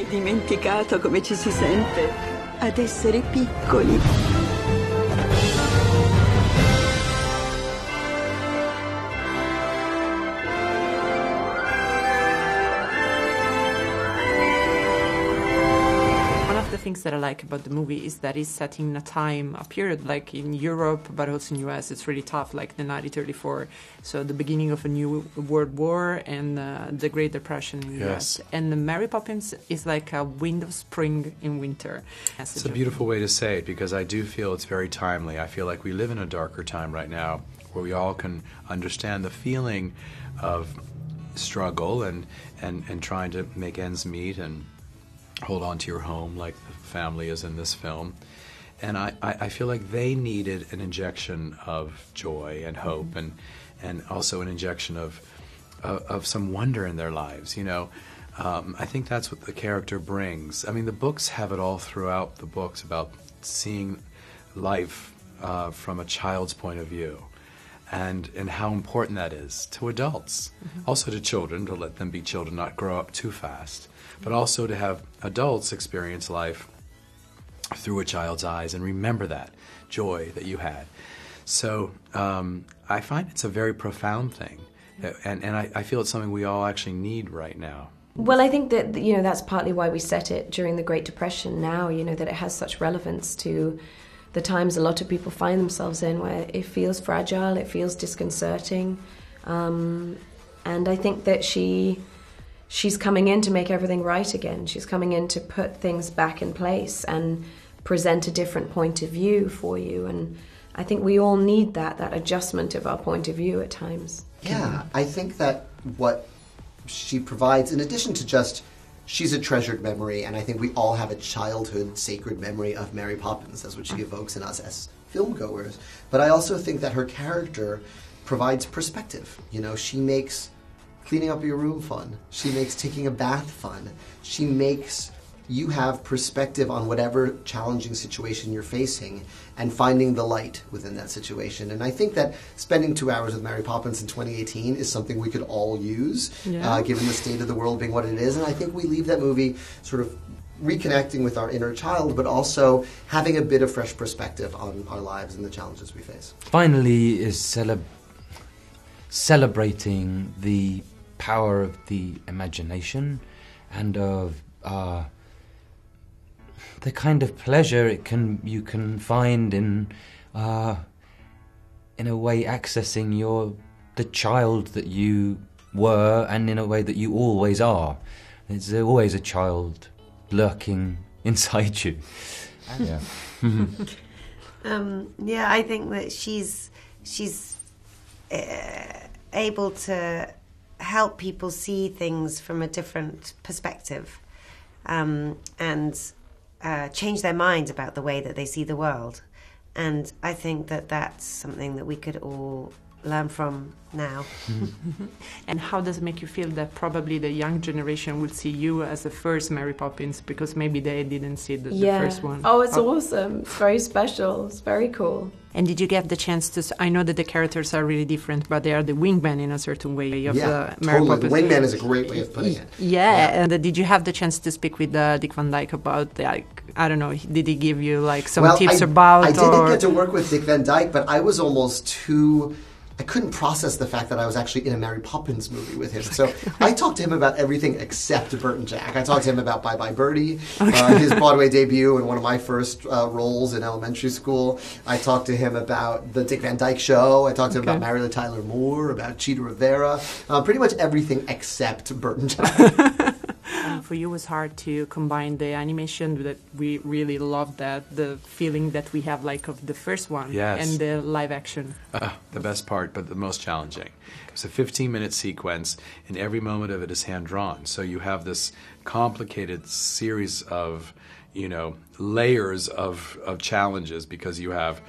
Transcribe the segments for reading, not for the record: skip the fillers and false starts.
Hai dimenticato come ci si sente ad essere piccoli? Things that I like about the movie is that it's set in a period like in Europe, but also in US. It's really tough, like the 1934, so the beginning of a new world war and the Great Depression in the US. And Mary Poppins is like a wind of spring in winter. It's a beautiful way to say it, because I do feel it's very timely. I feel like we live in a darker time right now where we all can understand the feeling of struggle and trying to make ends meet and hold on to your home like the family is in this film. And I feel like they needed an injection of joy and hope and also an injection of some wonder in their lives, you know. I think that's what the character brings. I mean, the books have it all throughout the books about seeing life from a child's point of view and how important that is to adults, also to children, to let them be children, not grow up too fast, but also to have adults experience life through a child's eyes and remember that joy that you had. So I find it's a very profound thing, and I feel it's something we all actually need right now. Well, I think that, you know, that's partly why we set it during the Great Depression now, you know, that it has such relevance to the times a lot of people find themselves in, where it feels fragile, it feels disconcerting, and I think that she's coming in to make everything right again. She's coming in to put things back in place and present a different point of view for you. And I think we all need that adjustment of our point of view at times. Yeah, I think that what she provides, in addition to just, she's a treasured memory, and I think we all have a childhood sacred memory of Mary Poppins. That's what she evokes in us as filmgoers. But I also think that her character provides perspective. You know, she makes cleaning up your room fun. She makes taking a bath fun. She makes you have perspective on whatever challenging situation you're facing and finding the light within that situation. And I think that spending 2 hours with Mary Poppins in 2018 is something we could all use, given the state of the world being what it is. And I think we leave that movie sort of reconnecting with our inner child, but also having a bit of fresh perspective on our lives and the challenges we face. Finally is celebrating the power of the imagination and of the kind of pleasure you can find in a way accessing the child that you were, and in a way that you always are. There's always a child lurking inside you. Yeah. Yeah, I think that she's able to help people see things from a different perspective, and change their minds about the way that they see the world. And I think that that's something that we could all learn from now. And how does it make you feel that probably the young generation will see you as the first Mary Poppins, because maybe they didn't see the first one? Oh, it's awesome. It's very special. It's very cool. And did you get the chance to... I know that the characters are really different, but they are the wingman in a certain way of the Mary Poppins. The wingman is a great way of putting it. And did you have the chance to speak with Dick Van Dyke about, I don't know, did he give you some tips about... I didn't get to work with Dick Van Dyke, but I was almost I couldn't process the fact that I was actually in a Mary Poppins movie with him. So I talked to him about everything except Bert and Jack. I talked to him about Bye Bye Birdie, his Broadway debut and one of my first roles in elementary school. I talked to him about the Dick Van Dyke Show. I talked to him about Mary Tyler Moore, about Cheetah Rivera, pretty much everything except Bert and Jack. For you, it was hard to combine the animation that we really loved, the feeling that we have of the first one, and the live action. The best part, but the most challenging. It's a 15-minute sequence, and every moment of it is hand-drawn. So you have this complicated series of, layers of challenges, because you have,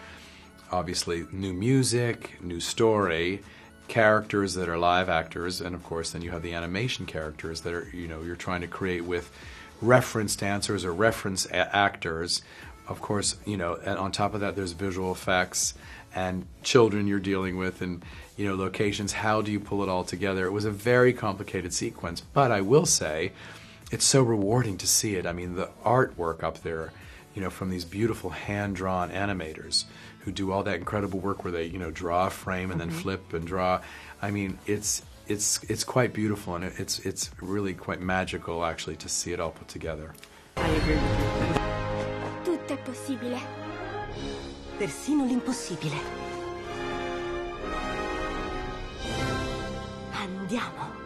obviously, new music, new story, characters that are live actors, and of course then you have the animation characters that are, you're trying to create with reference dancers or reference actors. Of course, and on top of that there's visual effects and children you're dealing with, and locations. How do you pull it all together? It was a very complicated sequence, but I will say it's so rewarding to see it. I mean, the artwork up there, you know, from these beautiful hand-drawn animators who do all that incredible work where they, you know, draw a frame and then flip and draw. I mean, it's quite beautiful, and it's really quite magical, actually, to see it all put together. I agree with you. Tutto è possibile. Persino l'impossibile. Andiamo.